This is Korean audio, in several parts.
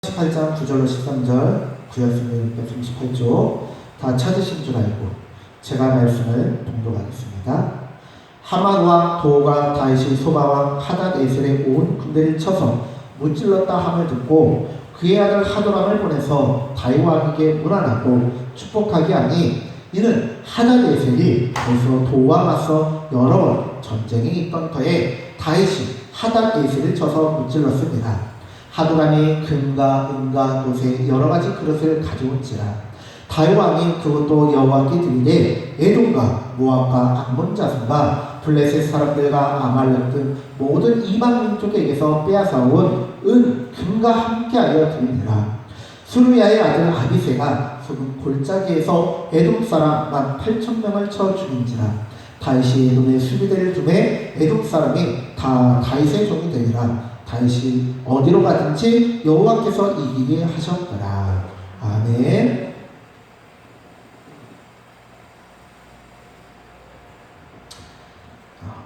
18장 9절로 13절 구약성경 638쪽 다 찾으신 줄 알고 제가 말씀을 봉독하겠습니다. 하만 왕 도가 다윗이 소바왕 하닷에셀의 온 군대를 쳐서 무찔렀다 함을 듣고 그의 아들 하도람을 보내서 다윗 왕에게 문안하고 축복하게 하니 이는 하닷에셀이 벌써 도와 맞서 여러 번 전쟁이 있던 터에 다윗이 하닷에셀을 쳐서 무찔렀습니다. 하도람이 금과 은과 노새 여러 가지 그릇을 가져온지라 다윗 왕이 그것도 여호와께 드리되 에돔과 모압과 암몬 자손과 블레셋 사람들과 아말렉 등 모든 이방 민족에게서 빼앗아온 은 금과 함께하여 드리니라. 수르야의 아들 아비새가 소금 골짜기에서 에돔 사람 18,000명을 쳐 죽인지라. 다윗이 에돔의 수비대를 두매 에돔 사람이 다 다윗의 종이 되리라. 다윗이 어디로 가든지 여호와께서 이기게 하셨더라. 아멘.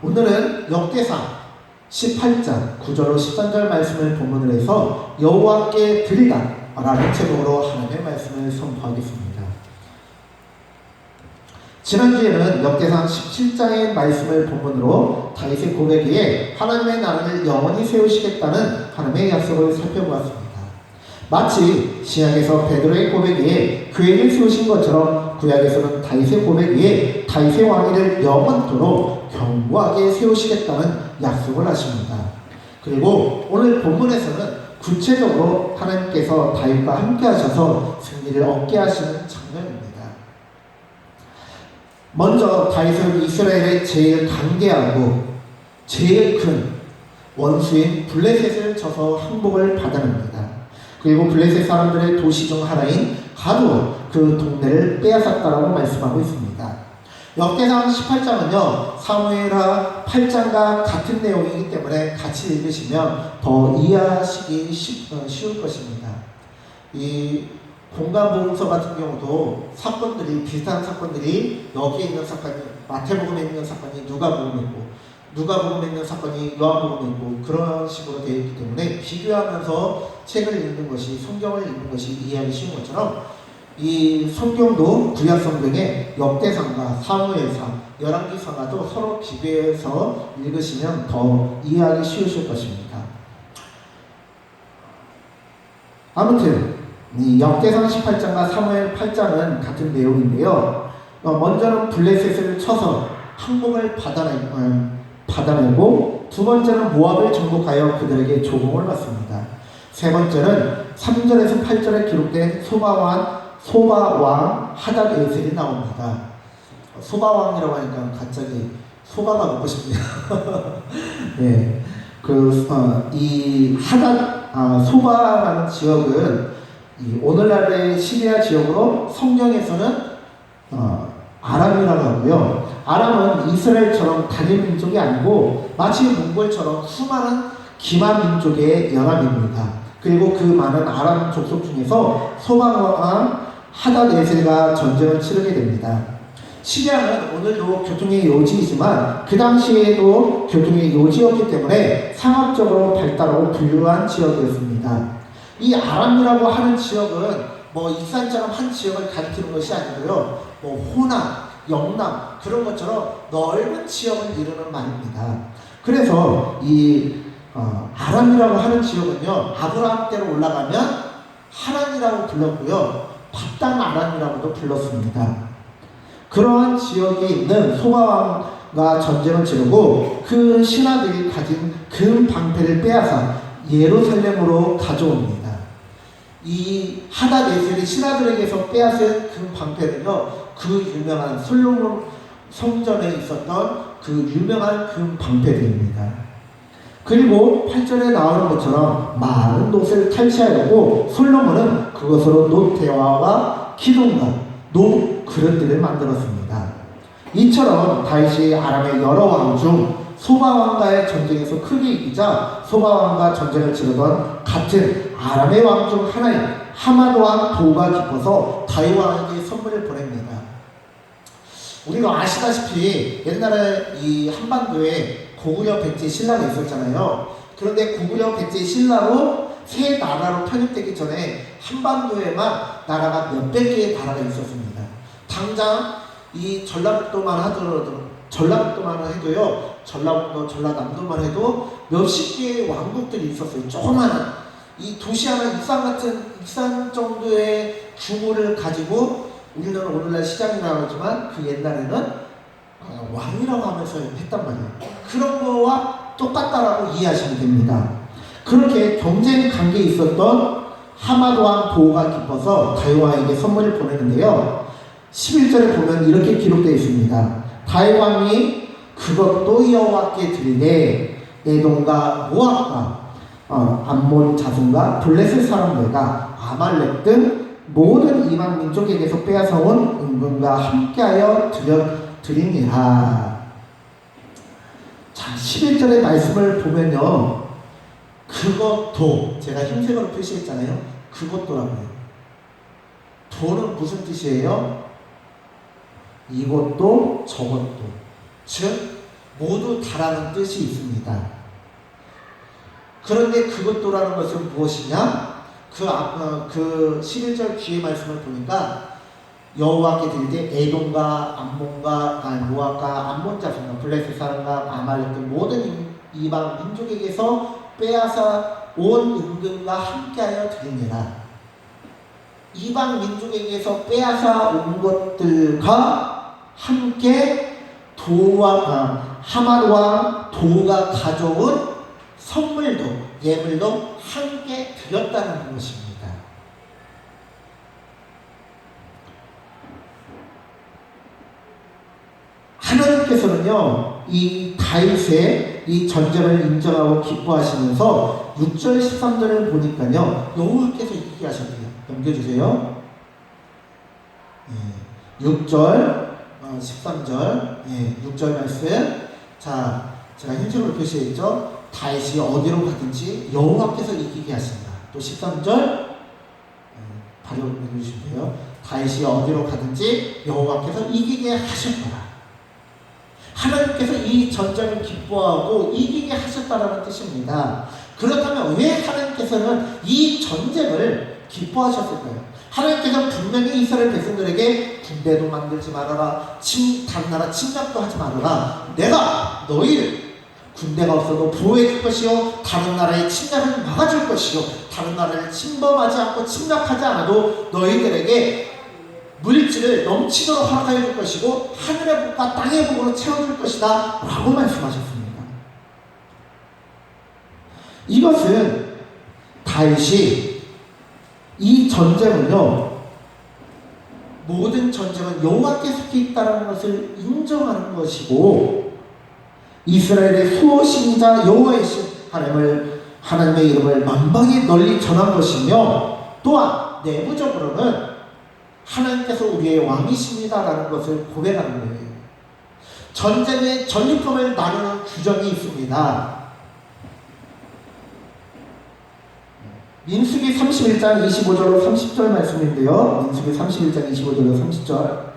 오늘은 역대상 18장 9절로 13절 말씀을 본문으로 해서 여호와께 드리라 라는 제목으로 하나님의 말씀을 선포하겠습니다. 지난주에는 역대상 17장의 말씀을 본문으로 다윗의 고백에 하나님의 나라를 영원히 세우시겠다는 하나님의 약속을 살펴보았습니다. 마치 신약에서 베드로의 고백에 교회를 세우신 것처럼 구약에서는 다윗의 고백에 다윗의 왕위를 영원토록 견고하게 세우시겠다는 약속을 하십니다. 그리고 오늘 본문에서는 구체적으로 하나님께서 다윗과 함께 하셔서 승리를 얻게 하시는 장면입니다. 먼저 다윗은 이스라엘의 제일 강대하고 제일 큰 원수인 블레셋을 쳐서 항복을 받아냅니다. 그리고 블레셋 사람들의 도시 중 하나인 가드와 그 동네를 빼앗았다라고 말씀하고 있습니다. 역대상 18장은요 사무엘하 8장과 같은 내용이기 때문에 같이 읽으시면 더 이해하시기 쉬울 것입니다. 이 공간보험서 같은 경우도 사건들이 비슷한 사건들이 여기에 있는 사건이 마태복음에 있는 사건이 누가복음에 있고 누가복음에 있는 사건이 요한복음에 있고 그런 식으로 되어 있기 때문에 비교하면서 책을 읽는 것이 성경을 읽는 것이 이해하기 쉬운 것처럼 이 성경도 구약 성경의 역대상과 사무엘상, 열왕기상과도 서로 비교해서 읽으시면 더 이해하기 쉬우실 것입니다. 아무튼 이 역대상 18장과 사무엘 8장은 같은 내용인데요. 먼저는 블레셋을 쳐서 항복을 받아내고 두 번째는 모압을 정복하여 그들에게 조공을 받습니다. 세 번째는 3절에서 8절에 기록된 소바왕 하닷에셀이 나옵니다. 소바왕이라고 하니까 갑자기 소바가 먹고 싶네요. 네, 이 소바라는 지역은 이 오늘날의 시리아 지역으로 성경에서는 아람이라고 하고요. 아람은 이스라엘처럼 단일 민족이 아니고 마치 몽골처럼 수많은 기만 민족의 연합입니다. 그리고 그 많은 아람 족속 중에서 소바왕 하닷에셀과 전쟁을 치르게 됩니다. 시리아는 오늘도 교통의 요지이지만 그 당시에도 교통의 요지였기 때문에 상업적으로 발달하고 부유한 지역이었습니다. 이 아람이라고 하는 지역은 뭐 익산처럼 한 지역을 가리키는 것이 아니고요. 뭐 호남, 영남 그런 것처럼 넓은 지역을 이루는 말입니다. 그래서 이 아람이라고 하는 지역은요. 아브라함 때로 올라가면 하란이라고 불렀고요. 바단 아람이라고도 불렀습니다. 그러한 지역에 있는 소바왕과 전쟁을 치르고 그 신하들이 가진 금 방패를 빼앗아 예루살렘으로 가져옵니다. 이 하닷에셀이 신하들에게서 빼앗은 그 방패는요, 그 유명한 솔로몬 성전에 있었던 그 유명한 금 방패들입니다. 그리고 8절에 나오는 것처럼 많은 놋을 탈취하였고 솔로몬은 그것으로 놋 대화와 기둥과 놋 그릇들을 만들었습니다. 이처럼 다윗이 아람의 여러 왕 중 소바왕과의 전쟁에서 크게 이기자 소바왕과 전쟁을 치르던 같은 아람의 왕 중 하나인 하만 왕 도가 깊어서 다윗 왕에게 선물을 보냅니다. 우리가 아시다시피 옛날에 이 한반도에 고구려 백제 신라가 있었잖아요. 그런데 고구려 백제 신라로 새 나라로 편입되기 전에 한반도에만 나라가 몇백 개의 나라가 있었습니다. 당장 이 전라북도만 해도요, 전라북도, 전라남도만 해도 몇십 개의 왕국들이 있었어요. 조그마한 이 도시 하나 익산 정도의 규모를 가지고 우리는 오늘날 시장이라고 하지만 그 옛날에는 왕이라고 하면서 했단 말이에요. 그런 거와 똑같다라고 이해하시면 됩니다. 그렇게 경쟁 관계에 있었던 하맛 왕 도가 기뻐서 다윗 왕에게 선물을 보내는데요. 11절에 보면 이렇게 기록되어 있습니다. 다윗 왕이 그것도 여호와께 드리되 에돔과 모압과 암몬 자손과 블레셋 사람들과 아말렉 등 모든 이방 민족에게서 빼앗아온 은금과 함께하여 드리니라. 자, 11절의 말씀을 보면요, 그것도 제가 흰색으로 표시했잖아요. 그것도라고요. 도는 무슨 뜻이에요? 이것도 저것도, 즉 모두 다라는 뜻이 있습니다. 그런데 그것도라는 것은 무엇이냐? 그 11절 뒤에 말씀을 보니까 여호와께 드릴 때 에돔과 모압과 암몬 자손과 블레셋 사람과 아말렉 등 모든 이방 민족에게서 빼앗아 온 은금과 함께하여 드리니라. 이방 민족에게서 빼앗아 온 것들과 함께 하맛 왕 도가 가져온 선물도 예물도 함께 드렸다는 것입니다. 하나님께서는요, 이 다윗의 이 전쟁을 인정하고 기뻐하시면서 6절 13절을 보니까요, 여호와께서 이기게 하셨대요. 넘겨주세요. 6절 13절 6절 말씀. 자, 제가 흰색으로 표시했죠. 다윗이 어디로 가든지 여호와께서 이기게 하신다. 또 13절 바로 읽어주시면 돼요. 다윗이 어디로 가든지 여호와께서 이기게 하셨더라. 하나님께서 이 전쟁을 기뻐하고 이기게 하셨다라는 뜻입니다. 그렇다면 왜 하나님께서는 이 전쟁을 기뻐하셨을까요? 하나님께서 분명히 이스라엘 백성들에게 군대도 만들지 말아라, 다른 나라 침략도 하지 말아라, 내가 너희를 군대가 없어도 보호해 줄 것이요, 다른 나라의 침략을 막아줄 것이요, 다른 나라를 침범하지 않고 침략하지 않아도 너희들에게 물질을 넘치도록 허락하여 줄 것이고 하늘의 복과 땅의 복으로 채워줄 것이다 라고 말씀하셨습니다. 이것은 다윗이 이 전쟁은요, 모든 전쟁은 여호와께 속해 있다는 것을 인정하는 것이고, 이스라엘의 수호신이자 여호와이신 하나님의 이름을 만방에 널리 전한 것이며, 또한 내부적으로는 하나님께서 우리의 왕이십니다라는 것을 고백하는 거예요. 전쟁의 전리품을 나누는 규정이 있습니다. 민수기 31장 25절로 30절 말씀인데요. 민수기 31장 25절로 30절.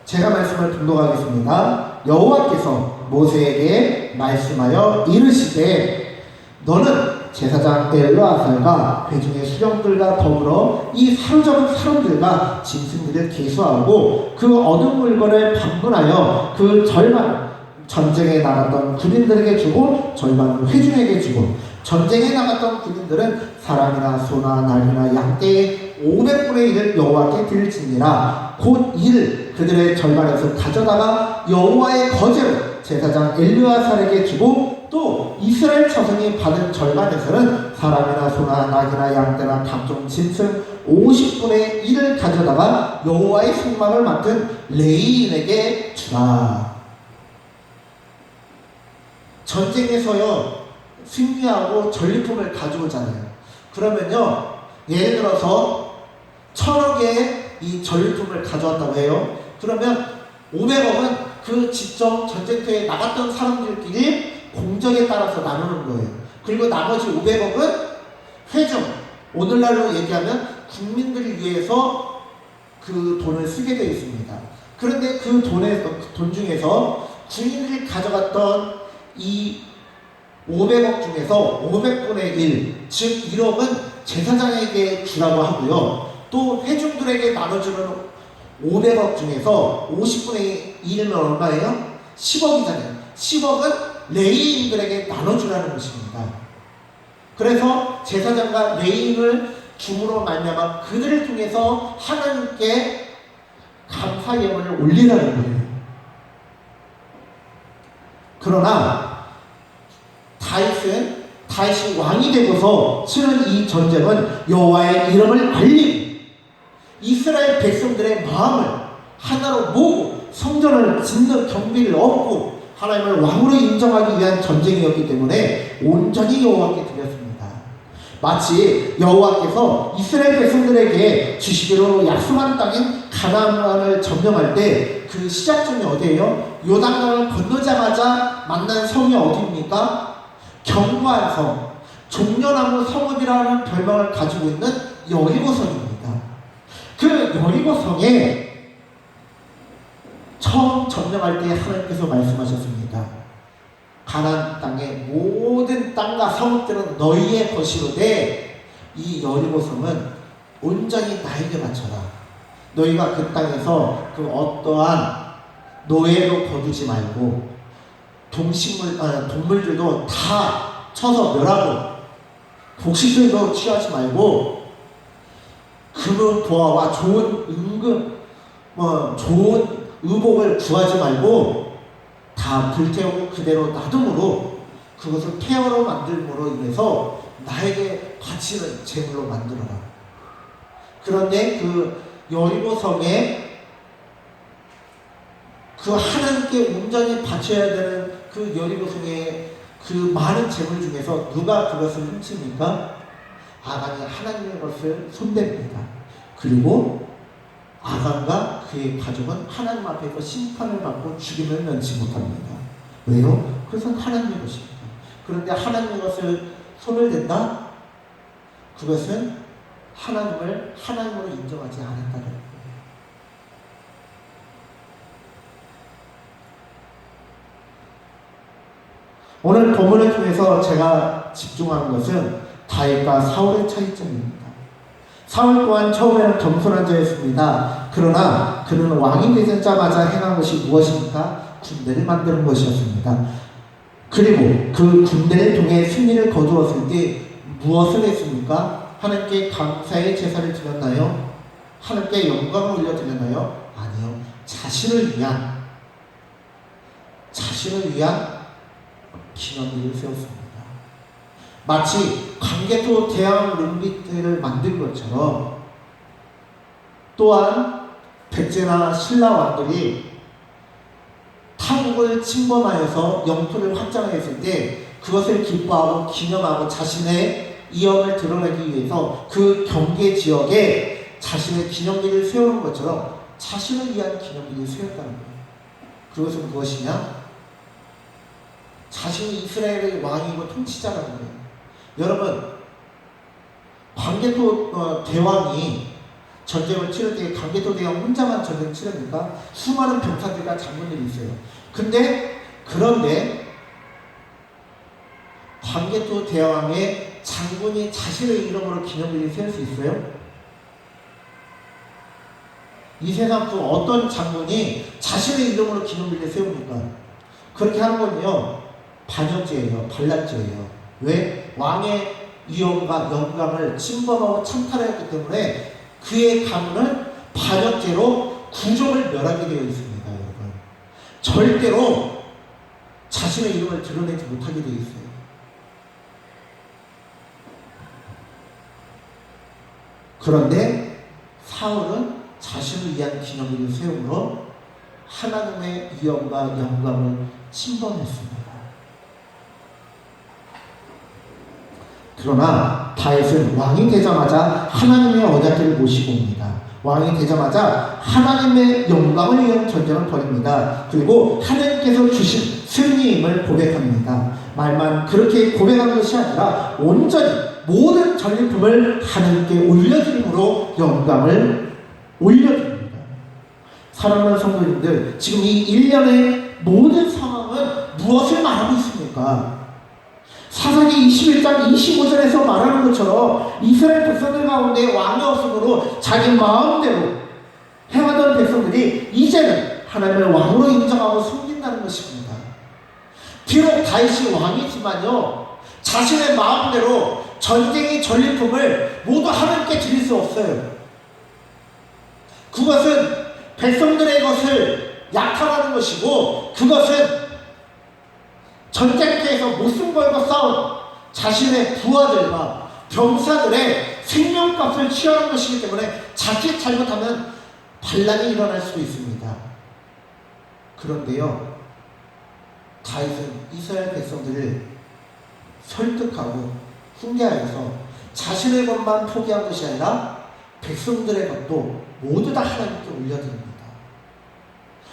제가 말씀을 분독하겠습니다. 여호와께서 모세에게 말씀하여 이르시되 너는 제사장 엘르아살과 회중의 수령들과 더불어 이 사로잡은 사람들과 짐승들을 계수하고 그 얻은 물건을 방문하여 그 절반을 전쟁에 나갔던 군인들에게 주고 절반을 회중에게 주고, 전쟁에 나갔던 군인들은 사람이나 소나 나귀나 양떼의 500분의 1을 여호와께 드릴지니라. 곧 이를 그들의 절반에서 가져다가 여호와의 거제로 제사장 엘르아살에게 주고, 또 이스라엘 자손이 받은 절반에서는 사람이나 소나 나귀나 양떼나 각종 짐승 50분의 1을 가져다가 여호와의 성막을 맡은 레위인에게 주라. 전쟁에서요, 승리하고 전리품을 가져오잖아요. 그러면요, 예를 들어서 1000억의 이 전리품을 가져왔다고 해요. 그러면 500억은 그 직접 전쟁터에 나갔던 사람들끼리 공적에 따라서 나누는 거예요. 그리고 나머지 500억은 회중, 오늘날로 얘기하면 국민들을 위해서 그 돈을 쓰게 되어 있습니다. 그런데 그 돈 중에서 군인들이 가져갔던 이 500억 중에서 500분의 1, 즉 1억은 제사장에게 주라고 하고요. 또 회중들에게 나눠주는 500억 중에서 50분의 1은 얼마예요? 10억이잖아요. 10억은 레위인들에게 나눠주라는 것입니다. 그래서 제사장과 레위인을 줌으로 말미암아 그들을 통해서 하나님께 감사 예물을 올리라는 거예요. 그러나 다윗이 왕이 되고서 치른 이 전쟁은 여호와의 이름을 알린 이스라엘 백성들의 마음을 하나로 모으고 성전을 짓는 경비를 얻고 하나님을 왕으로 인정하기 위한 전쟁이었기 때문에 온전히 여호와께 드렸습니다. 마치 여호와께서 이스라엘 백성들에게 주시기로 약속한 땅인 가나안을 점령할 때 그 시작점이 어디예요? 요단강을 건너자마자 만난 성이 어디입니까? 견고한 성, 종려나무 성읍이라는 별명을 가지고 있는 여리고성입니다. 그 여리고성에 처음 점령할 때 하나님께서 말씀하셨습니다. 가나안 땅의 모든 땅과 성읍들은 너희의 것이로되 이 여리고성은 온전히 나에게 바쳐라. 너희가 그 땅에서 그 어떠한 노예도 거두지 말고 동물들도 다 쳐서 멸하고 곡식들도 취하지 말고 금은 보화와 좋은 좋은 의복을 구하지 말고 다 불태우고 그대로 놔둠으로 그것을 폐허로 만들므로 인해서 나에게 바치는 제물로 만들어라. 그런데 그 여리고성에 그 하나님께 온전히 바쳐야 되는 그 여리고성의 그 많은 재물 중에서 누가 그것을 훔칩니까? 아간이 하나님의 것을 손댑니다. 그리고 아간과 그의 가족은 하나님 앞에서 심판을 받고 죽임을 면치 못합니다. 왜요? 그것은 하나님의 것입니다. 그런데 하나님의 것을 손을 댄다? 그것은 하나님을 하나님으로 인정하지 않았다는 거예요. 오늘 본문을 통해서 제가 집중하는 것은 다윗과 사울의 차이점입니다. 사울 또한 처음에는 겸손한 자였습니다. 그러나 그는 왕이 되자마자 행한 것이 무엇입니까? 군대를 만드는 것이었습니다. 그리고 그 군대를 통해 승리를 거두었을 때 무엇을 했습니까? 하나님께 감사의 제사를 드렸나요? 하나님께 영광을 올려드렸나요? 아니요. 자신을 위한 기념비를 세웠습니다. 마치 광개토 대왕 릉비트를 만든 것처럼 또한 백제나 신라 왕들이 타국을 침범하여서 영토를 확장했을 때 그것을 기뻐하고 기념하고 자신의 이영을 드러내기 위해서 그 경계 지역에 자신의 기념비를 세우는 것처럼 자신을 위한 기념비를 세웠다는 거예요. 그것은 무엇이냐? 자신이 이스라엘의 왕이고 통치자라는 거예요. 여러분, 광개토 대왕이 전쟁을 치를 때 광개토 대왕 혼자만 전쟁을 치릅니까? 수많은 병사들과 장군들이 있어요. 그런데 광개토 대왕의 장군이 자신의 이름으로 기념비를 세울 수 있어요? 이 세상 그 어떤 장군이 자신의 이름으로 기념비를 세웁니까? 그렇게 하는 건요, 반역죄예요. 반란죄예요. 왜? 왕의 위엄과 영광을 침범하고 찬탈했기 때문에 그의 가문은 반역죄로 구족을 멸하게 되어 있습니다. 여러분, 절대로 자신의 이름을 드러내지 못하게 되어 있어요. 그런데 사울은 자신을 위한 기념비를 세우므로 하나님의 위엄과 영광을 침범했습니다. 그러나 다윗은 왕이 되자마자 하나님의 언약궤를 모시고 옵니다. 왕이 되자마자 하나님의 영광을 위한 전쟁을 벌입니다. 그리고 하나님께서 주신 승리임을 고백합니다. 말만 그렇게 고백한 것이 아니라 온전히 모든 전리품을 하나님께 올려드림으로 영광을 올려드립니다. 사랑하는 성도님들, 지금 이 1년의 모든 상황은 무엇을 말하고 있습니까? 사사기 21장 25절에서 말하는 것처럼 이스라엘 백성들 가운데 왕이 없으므로 자기 마음대로 행하던 백성들이 이제는 하나님을 왕으로 인정하고 섬긴다는 것입니다. 비록 다윗이 왕이지만요, 자신의 마음대로 전쟁의 전리품을 모두 하나님께 드릴 수 없어요. 그것은 백성들의 것을 약탈하는 것이고, 그것은 전쟁터에서 목숨 걸고 싸운 자신의 부하들과 병사들의 생명값을 취하는 것이기 때문에 자칫 잘못하면 반란이 일어날 수도 있습니다. 그런데요, 다윗은 이스라엘 백성들을 설득하고 훈계하여서 자신의 것만 포기한 것이 아니라 백성들의 것도 모두 다 하나님께 올려드립니다.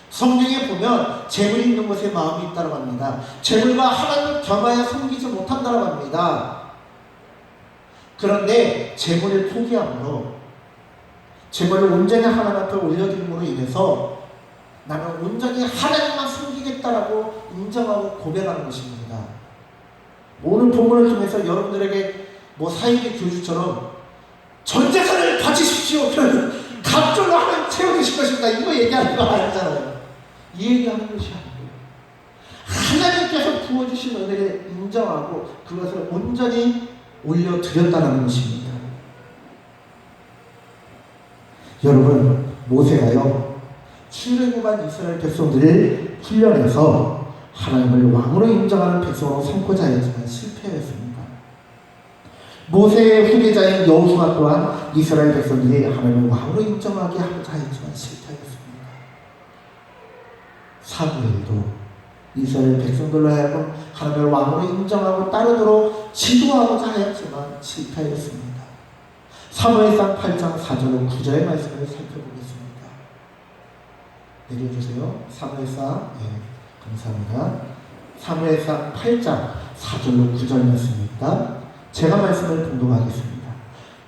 성경에 보면 재물이 있는 곳에 마음이 있다고 합니다. 재물과 하나님을 겸하여 섬기지 못한다고 합니다. 그런데 재물을 포기함으로, 재물을 온전히 하나님 앞에 올려드림으로 인해서 나는 온전히 하나님만 섬기겠다라고 인정하고 고백하는 것입니다. 오늘 본문을 통해서 여러분들에게 사이비 교주처럼 전 재산을 바치십시오, 그러면 갑절로 하나님 채워주실 것입니다, 이거 얘기하는 거 아니잖아요. 이 얘기하는 것이 아니고요, 하나님께서 부어주신 은혜를 인정하고 그것을 온전히 올려드렸다는 것입니다. 여러분, 모세가요, 출애굽한 이스라엘 백성들을 훈련해서 하나님을 왕으로 인정하는 백성으로 삼고자 했지만 실패했습니다. 모세의 후계자인 여호수아 또한 이스라엘 백성들이 하나님을 왕으로 인정하게 하고자 했지만 실패했습니다. 사무엘도 이스라엘 백성들로 하여금 하나님을 왕으로 인정하고 따르도록 지도하고자 하였지만 실패했습니다. 사무엘상 8장 4절로 9절의 말씀을 살펴보겠습니다. 내려주세요. 사무엘상, 감사합니다. 사무엘상 8장 4절로 9절 말씀입니다. 제가 말씀을 봉독하겠습니다.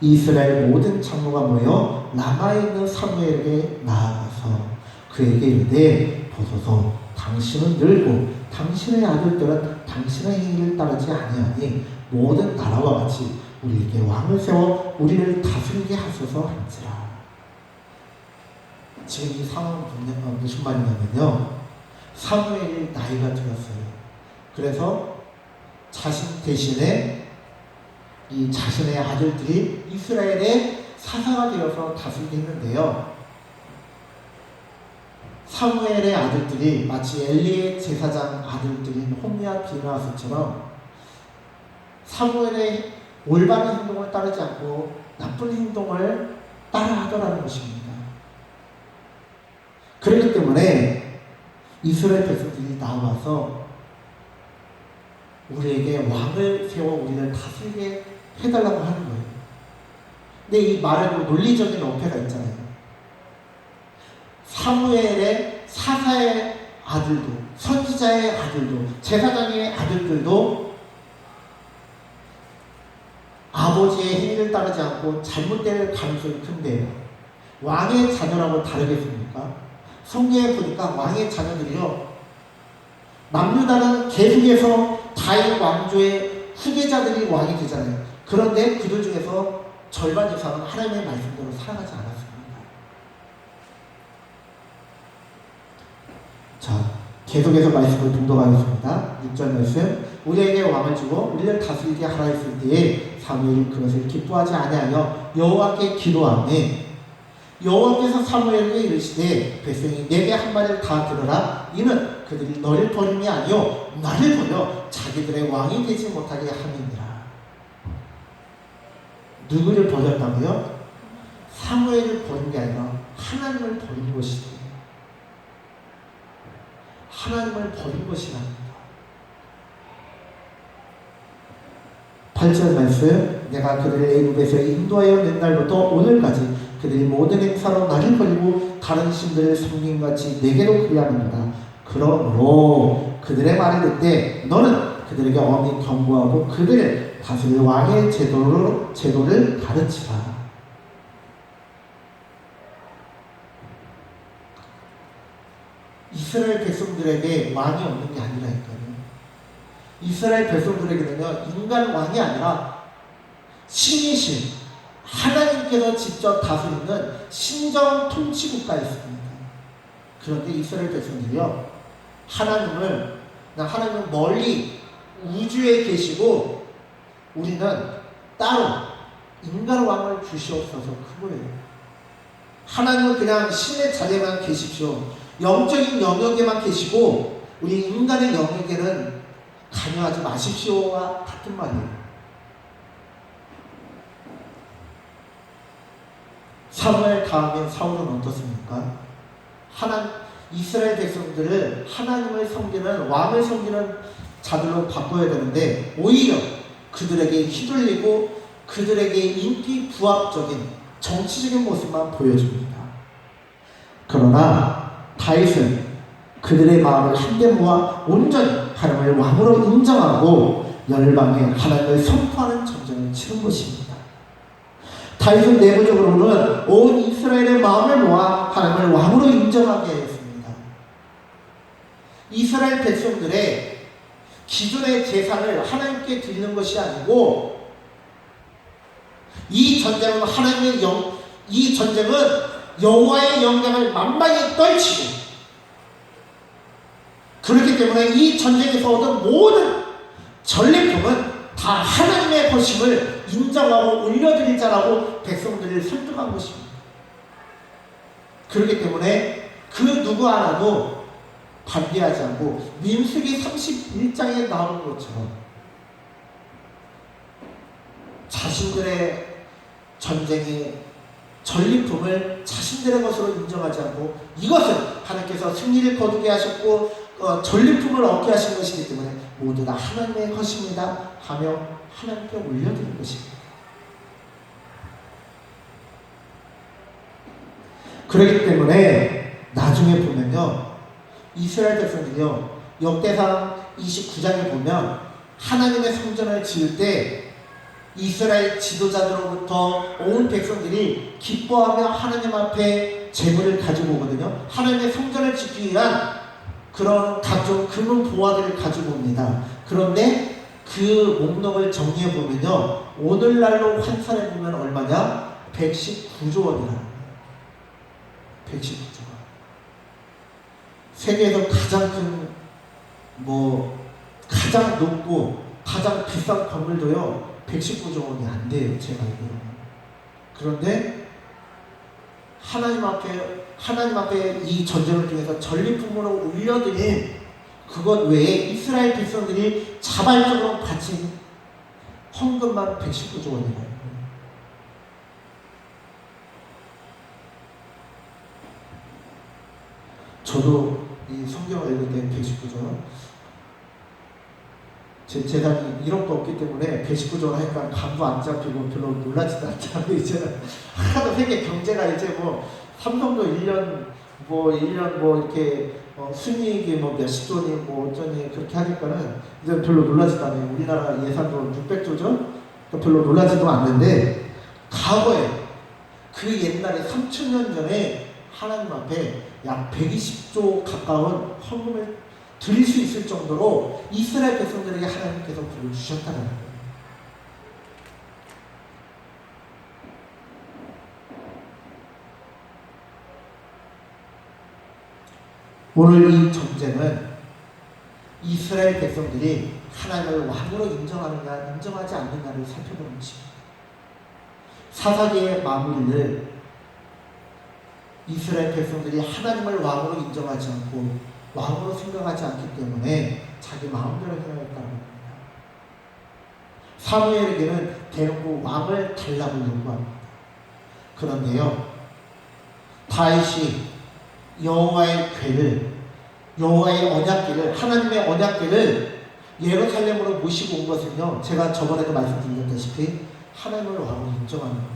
이스라엘 모든 장로가 모여 라마에 있는 사무엘에게 나아가서 그에게 이르되, 보소서, 당신은 늙고 당신의 아들들은 당신의 행위를 따르지 아니하니 모든 나라와 같이 우리에게 왕을 세워 우리를 다스리게 하소서 한지라. 지금 이 상황은 무슨 말이냐면요, 사무엘이 나이가 들었어요. 그래서 자신 대신에 이 자신의 아들들이 이스라엘의 사사가 되어서 다스리게 했는데요, 사무엘의 아들들이 마치 엘리의 제사장 아들들인 홈리와 비느하스처럼 사무엘의 올바른 행동을 따르지 않고 나쁜 행동을 따라하더라는 것입니다. 그렇기 때문에 이스라엘 백성들이 나와서 우리에게 왕을 세워 우리를 다스리게 해달라고 하는 거예요. 근데 이 말에도 논리적인 어폐가 있잖아요. 사무엘의 사사의 아들도, 선지자의 아들도, 제사장의 아들들도 아버지의 행위를 따르지 않고 잘못될 가능성이 큰데 왕의 자녀라고 다르겠습니까? 성경에 보니까 왕의 자녀들이요, 남유다는 계속해서 다윗 왕조의 후계자들이 왕이 되잖아요. 그런데 그들 중에서 절반 이상은 하나님의 말씀대로 살아가지 않았습니다. 자, 계속해서 말씀을 봉독하겠습니다. 6절 말씀. 우리에게 왕을 주고 우리를 다스리게 하라 했을 때에 사무엘이 그것을 기뻐하지 아니하여 여호와께 기도하매, 여호와께서 사무엘에게 이르시되, 백성이 내게 한 말을 다 들으라. 이는 그들이 너를 버림이 아니요 나를 버려 자기들의 왕이 되지 못하게 함이니라. 누구를 버렸다고요? 사무엘을 버린 게 아니라 하나님을 버린 것이죠. 하나님을 버린 것이랍니다. 8절 말씀. 내가 그들을 애굽에서 인도하여 낸 날부터 오늘까지 그들이 모든 행사로 나를 버리고 다른 신들을 섬김같이 내게로 그리하는도다. 그러므로 그들의 말을 듣되 너는 그들에게 엄히 경고하고 그들을 다스릴 왕의 제도를 가르치라. 이스라엘 백성들에게 왕이 없는 게 아니라니까요. 이스라엘 백성들에게는요, 인간 왕이 아니라 신이신 하나님께서 직접 다스리는 신정 통치국가가 있습니다. 그런데 이스라엘 백성들이요, 하나님은 멀리 우주에 계시고 우리는 따로 인간 왕을 주시옵소서 그거예요. 하나님은 그냥 신의 자리에만 계십시오. 영적인 영역에만 계시고 우리 인간의 영역에는 관여하지 마십시오와 같은 말이에요. 사무엘 다음에 사울은 어떻습니까? 이스라엘 백성들을 하나님을 섬기는 왕을 섬기는 자들로 바꿔야 되는데 오히려 그들에게 휘둘리고 그들에게 인기 부합적인 정치적인 모습만 보여줍니다. 그러나 다윗은 그들의 마음을 한데 모아 온전히 하나님을 왕으로 인정하고 열방에 하나님을 선포하는 전쟁을 치른 것입니다. 다윗은 내부적으로는 온 이스라엘의 마음을 모아 하나님을 왕으로 인정하게 했습니다. 이스라엘 백성들의 기존의 제사를 하나님께 드리는 것이 아니고 이 전쟁은 여호와의 영광을 만방에 떨치고 그렇기 때문에 이 전쟁에서 얻은 모든 전리품은 다 하나님의 것임을 인정하고 올려드리자라고 백성들을 설득한 것입니다. 그렇기 때문에 그 누구 하나도 반대하지 않고 민수기 31장에 나오는 것처럼 자신들의 전쟁의 전리품을 자신들의 것으로 인정하지 않고 이것은 하나님께서 승리를 거두게 하셨고 전리품을 얻게 하신 것이기 때문에 모두 다 하나님의 것입니다 하며 하나님께 올려드린 것입니다. 그렇기 때문에 나중에 보면요, 이스라엘 백성들이요, 역대상 29장에 보면 하나님의 성전을 지을 때 이스라엘 지도자들로부터 온 백성들이 기뻐하며 하나님 앞에 제물을 가지고 오거든요. 하나님의 성전을 짓기 위한 그런 각종 금은 보화들을 가지고 옵니다. 그런데 그 목록을 정리해 보면요, 오늘날로 환산해 보면 얼마냐? 119조 원이라는 거예요. 119조 원. 세계에서 가장 큰 가장 높고 가장 비싼 건물도요 119조 원이 안 돼요, 제가 알기로는. 그런데 하나님 앞에 이 전쟁을 통해서 전리품으로 올려드린 그것 외에 이스라엘 백성들이 자발적으로 바친 헌금만 119조 원이라요. 저도 이 성경을 읽을 때 119조 원, 제 재산이 1억도 없기 때문에 119조 원 하니까 감도 안 잡히고 별로 놀라지도 않잖아요. 이제는 하도 세계 경제가 이제 삼성도 1년 이렇게 순이익이 몇십 조니 어쩌니 그렇게 하니까는 이제 별로 놀라지도 않아요. 우리나라 예산도 600조죠? 그러니까 별로 놀라지도 않는데 과거에 그 옛날에 3000년 전에 하나님 앞에 약 120조 가까운 헌금을 드릴 수 있을 정도로 이스라엘 백성들에게 하나님께서 복을 주셨다는 거예요. 오늘 이 전쟁은 이스라엘 백성들이 하나님을 왕으로 인정하느냐 인정하지 않느냐를 살펴보는 것입니다. 사사기의 마무리를 이스라엘 백성들이 하나님을 왕으로 인정하지 않고 왕으로 생각하지 않기 때문에 자기 마음대로 행했다는 겁니다. 사무엘에게는 대놓고 왕을 달라고 요구합니다. 그런데요, 다윗이 여호와의 언약궤를 하나님의 언약궤를 예루살렘으로 모시고 온 것은요, 제가 저번에도 말씀드렸다시피 하나님을 왕으로 인정하는 거예요.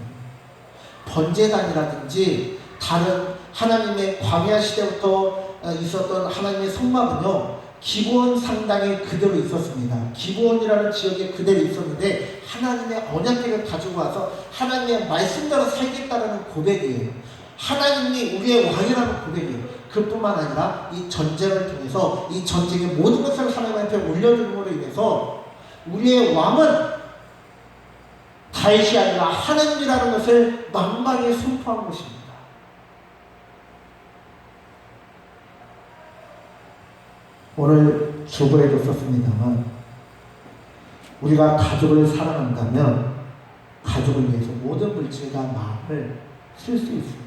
번제단이라든지 다른 하나님의 광야 시대부터 있었던 하나님의 성막은요, 기브온 상당히 그대로 있었습니다. 기브온이라는 지역에 그대로 있었는데 하나님의 언약궤를 가지고 와서 하나님의 말씀대로 살겠다는 고백이에요. 하나님이 우리의 왕이라는 고백이에요. 그뿐만 아니라 이 전쟁을 통해서 이 전쟁의 모든 것을 하나님한테 올려줌으로 인해서 우리의 왕은 다윗이 아니라 하나님이라는 것을 만방에 선포한 것입니다. 오늘 주보에도 썼습니다만 우리가 가족을 사랑한다면 가족을 위해서 모든 물질과 마음을 쓸 수 있습니다.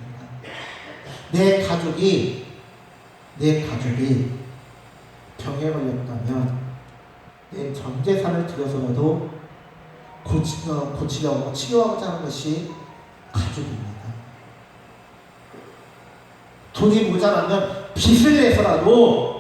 내 가족이 병에 걸렸다면 내 전 재산을 들여서라도 고치려고 치료하고자 하는 것이 가족입니다. 돈이 모자라면 빚을 내서라도